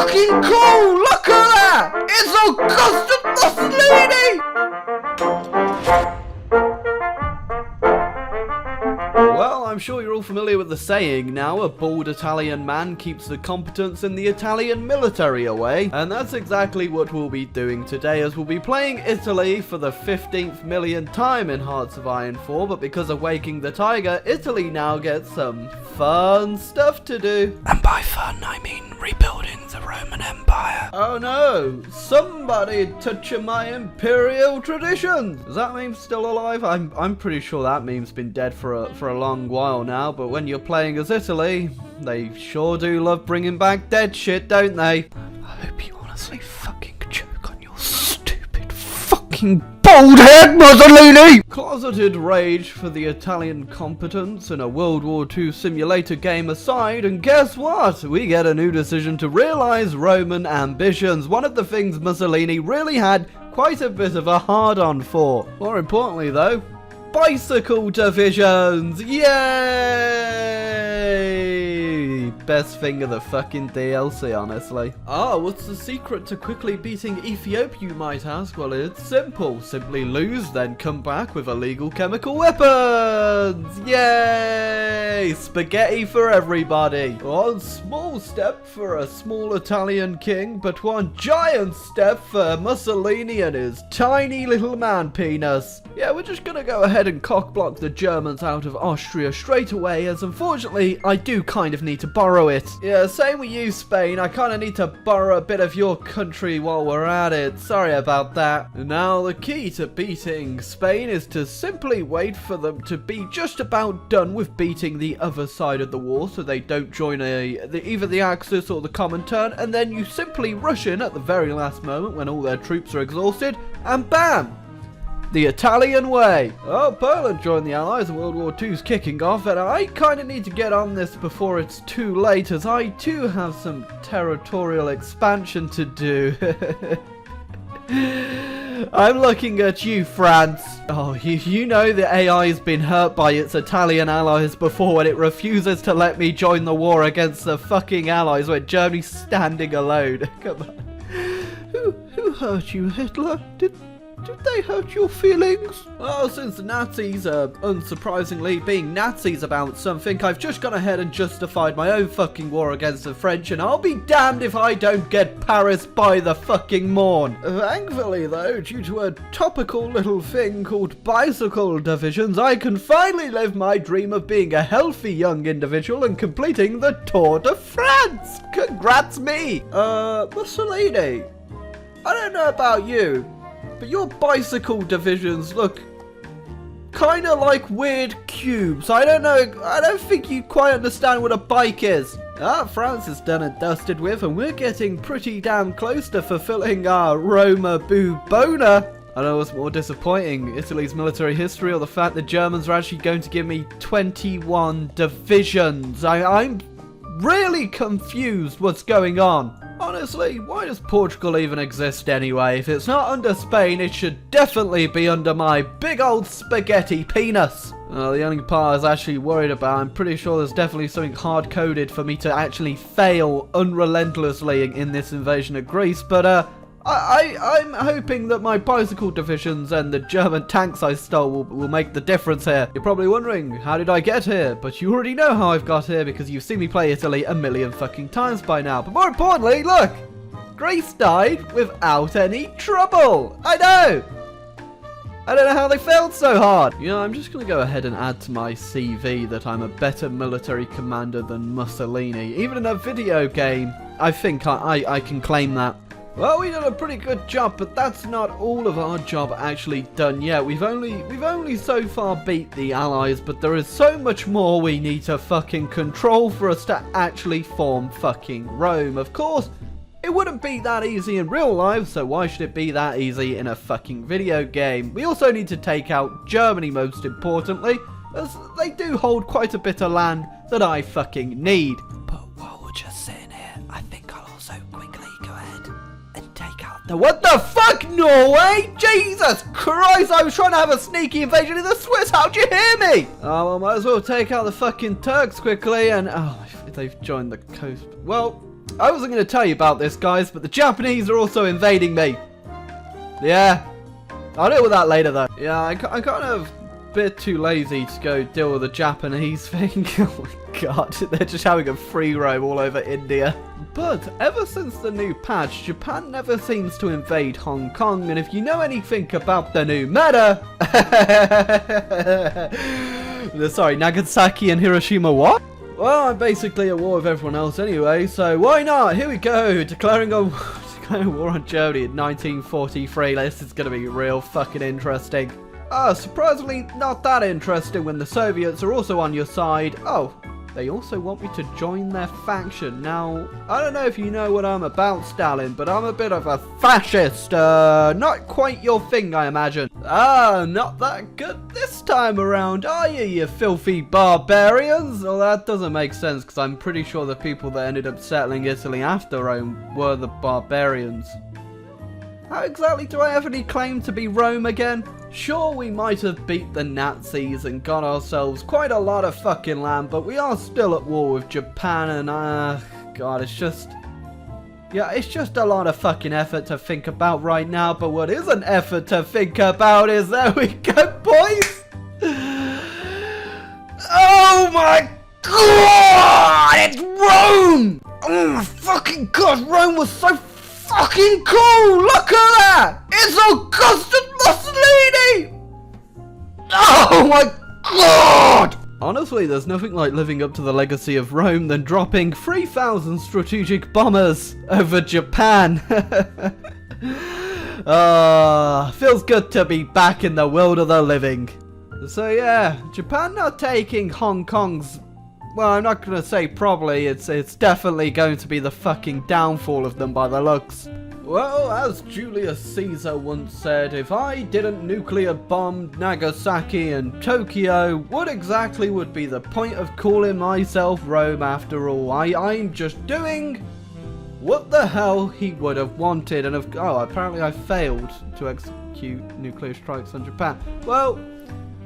fucking cool! Look at that! It's Augustus Mussolini! Well, I'm sure you're all familiar with the saying now, a bald Italian man keeps the competence in the Italian military away. And that's exactly what we'll be doing today, as we'll be playing Italy for the 15th millionth time in Hearts of Iron 4. But because of Waking the Tiger, Italy now gets some fun stuff to do. And by fun, I mean rebuilding the Roman Empire. Oh no, somebody touching my imperial traditions. Is that meme still alive? I'm pretty sure that meme's been dead for a long while now, but when you're playing as Italy, they sure do love bringing back dead shit, don't they? I hope you honestly fucking choke on your stupid fucking bald head, Mussolini! Closeted rage for the Italian competence in a World War II simulator game aside, and guess what? We get a new decision to realise Roman ambitions, one of the things Mussolini really had quite a bit of a hard-on for. More importantly though, bicycle divisions! Yay! Best thing of the fucking DLC, honestly. Ah, what's the secret to quickly beating Ethiopia, you might ask? Well, it's simple. Simply lose, then come back with illegal chemical weapons! Yay! Spaghetti for everybody. One small step for a small Italian king, but one giant step for Mussolini and his tiny little man penis. Yeah, we're just gonna go ahead and cockblock the Germans out of Austria straight away, as unfortunately I do kind of need to borrow it. Yeah, same with you, Spain. I kind of need to borrow a bit of your country while we're at it. Sorry about that. Now, the key to beating Spain is to simply wait for them to be just about done with beating the other side of the war, so they don't join either the Axis or the Comintern, and then you simply rush in at the very last moment when all their troops are exhausted, and bam! The Italian way. Oh, Poland joined the Allies and World War II's kicking off, and I kind of need to get on this before it's too late, as I too have some territorial expansion to do. I'm looking at you, France. Oh, you know the AI has been hurt by its Italian allies before when it refuses to let me join the war against the fucking Allies when Germany's standing alone. Come on. Who hurt you, Hitler? Did they hurt your feelings? Well, since the Nazis are unsurprisingly being Nazis about something, I've just gone ahead and justified my own fucking war against the French, and I'll be damned if I don't get Paris by the fucking morn. Thankfully though, due to a topical little thing called bicycle divisions, I can finally live my dream of being a healthy young individual and completing the Tour de France. Congrats me! Mussolini, I don't know about you, but your bicycle divisions look kind of like weird cubes. I don't think you quite understand what a bike is. France is done and dusted with, and we're getting pretty damn close to fulfilling our Roma Boo Boner. I know what's more disappointing, Italy's military history or the fact the Germans are actually going to give me 21 divisions. I'm really confused what's going on. Honestly, why does Portugal even exist anyway? If it's not under Spain, it should definitely be under my big old spaghetti penis. The only part I was actually worried about, I'm pretty sure there's definitely something hard-coded for me to actually fail unrelentlessly in this invasion of Greece, but I'm hoping that my bicycle divisions and the German tanks I stole will make the difference here. You're probably wondering, how did I get here? But you already know how I've got here because you've seen me play Italy a million fucking times by now. But more importantly, look! Greece died without any trouble! I know! I don't know how they failed so hard. You know, I'm just going to go ahead and add to my CV that I'm a better military commander than Mussolini. Even in a video game, I think I can claim that. Well, we've done a pretty good job, but that's not all of our job actually done yet. We've only so far beat the Allies, but there is so much more we need to fucking control for us to actually form fucking Rome. Of course, it wouldn't be that easy in real life, so why should it be that easy in a fucking video game? We also need to take out Germany, most importantly, as they do hold quite a bit of land that I fucking need. But while we're just sitting here, I think I'll also quickly go ahead and take out the— What the fuck, Norway? Jesus Christ, I was trying to have a sneaky invasion of the Swiss, how'd you hear me? Oh, well, might as well take out the fucking Turks quickly, and oh, they've joined the coast. Well, I wasn't going to tell you about this, guys, but the Japanese are also invading me. Yeah. I'll deal with that later, though. Yeah, I'm kind of a bit too lazy to go deal with the Japanese thing. Oh my god, they're just having a free roam all over India. But ever since the new patch, Japan never seems to invade Hong Kong, and if you know anything about the new meta... Sorry, Nagasaki and Hiroshima what? Well, I'm basically at war with everyone else anyway, so why not? Here we go, declaring war on Germany in 1943. This is gonna be real fucking interesting. Surprisingly not that interesting when the Soviets are also on your side. Oh, they also want me to join their faction. Now, I don't know if you know what I'm about, Stalin, but I'm a bit of a fascist. Not quite your thing, I imagine. Not that good this time around, are you, you filthy barbarians? Well, that doesn't make sense, because I'm pretty sure the people that ended up settling Italy after Rome were the barbarians. How exactly do I have any claim to be Rome again? Sure, we might have beat the Nazis and got ourselves quite a lot of fucking land, but we are still at war with Japan and, God, it's just... Yeah, it's just a lot of fucking effort to think about right now, but what is an effort to think about is, there we go, boys! Oh my god! It's Rome! Oh my fucking god, Rome was so fucking cool! Look at that! It's Augustus Mussolini! Oh my god! Honestly, there's nothing like living up to the legacy of Rome than dropping 3,000 strategic bombers over Japan. Feels good to be back in the world of the living. So yeah, Japan not taking Hong Kong's... Well, I'm not going to say probably, it's definitely going to be the fucking downfall of them by the looks. Well, as Julius Caesar once said, if I didn't nuclear bomb Nagasaki and Tokyo, what exactly would be the point of calling myself Rome after all? I'm just doing what the hell he would have wanted, and apparently I failed to execute nuclear strikes on Japan. Well,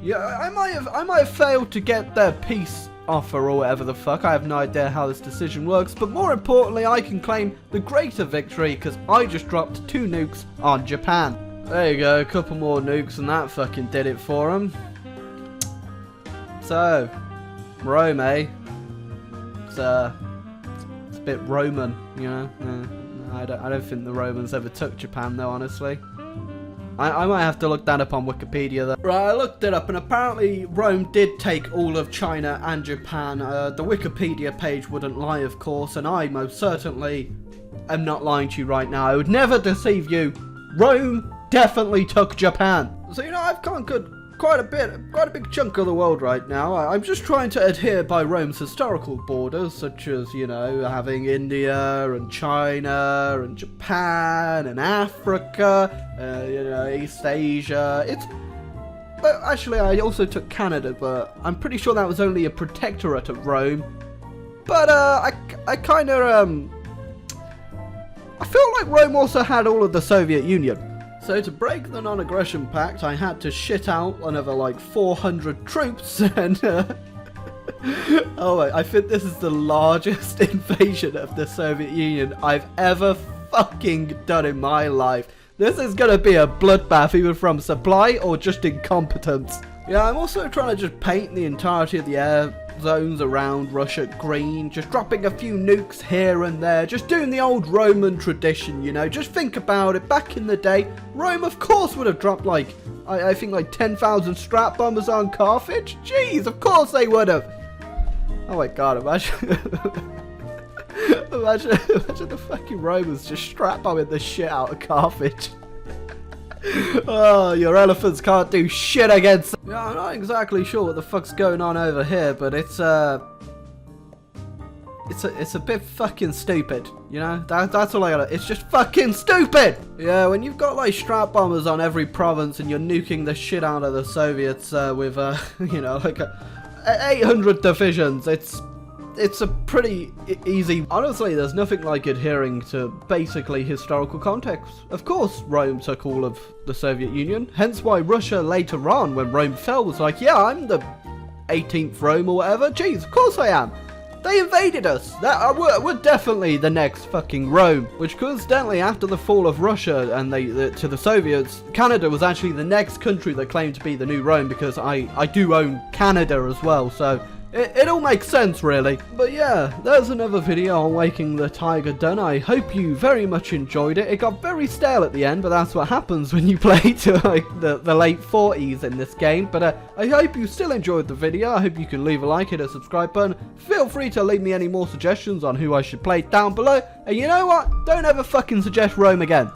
yeah, I might have failed to get their peace offer or whatever the fuck. I have no idea how this decision works, but more importantly, I can claim the greater victory because I just dropped 2 nukes on Japan. There you go, a couple more nukes and that fucking did it for them. So, Rome, eh? It's a bit Roman, you know? I don't think the Romans ever took Japan though, honestly. I might have to look that up on Wikipedia though. Right, I looked it up and apparently Rome did take all of China and Japan. The Wikipedia page wouldn't lie, of course, and I most certainly am not lying to you right now. I would never deceive you. Rome definitely took Japan. So, you know, I've conquered quite a big chunk of the world right now. I'm just trying to adhere by Rome's historical borders, such as, you know, having India and China and Japan and Africa, you know, East Asia. But actually, I also took Canada, but I'm pretty sure that was only a protectorate of Rome. But I kind of I feel like Rome also had all of the Soviet Union. So to break the non-aggression pact, I had to shit out another like 400 troops, and oh, I think this is the largest invasion of the Soviet Union I've ever fucking done in my life. This is gonna be a bloodbath, either from supply or just incompetence. Yeah, I'm also trying to just paint the entirety of the air zones around Russia green, just dropping a few nukes here and there, just doing the old Roman tradition, you know. Just think about it, back in the day, Rome of course would have dropped like, I think like 10,000 strat bombers on Carthage. Jeez, of course they would have. Oh my god, imagine imagine the fucking Romans just strap bombing the shit out of Carthage. Oh, your elephants can't do shit against... Yeah, I'm not exactly sure what the fuck's going on over here, but it's a bit fucking stupid, you know? That's all I gotta... It's just fucking stupid! Yeah, when you've got like strap bombers on every province and you're nuking the shit out of the Soviets with, you know, like 800 divisions, it's a pretty easy... Honestly, there's nothing like adhering to basically historical context. Of course, Rome took all of the Soviet Union, hence why Russia later on, when Rome fell, was like, yeah, I'm the 18th Rome or whatever. Jeez, of course I am. They invaded us. We're definitely the next fucking Rome. Which coincidentally, after the fall of Russia and to the Soviets, Canada was actually the next country that claimed to be the new Rome, because I do own Canada as well, so it all makes sense, really. But yeah, there's another video on Waking the Tiger done. I hope you very much enjoyed it. It got very stale at the end, but that's what happens when you play to like the late 40s in this game. But I hope you still enjoyed the video. I hope you can leave a like, hit a subscribe button. Feel free to leave me any more suggestions on who I should play down below. And you know what? Don't ever fucking suggest Rome again.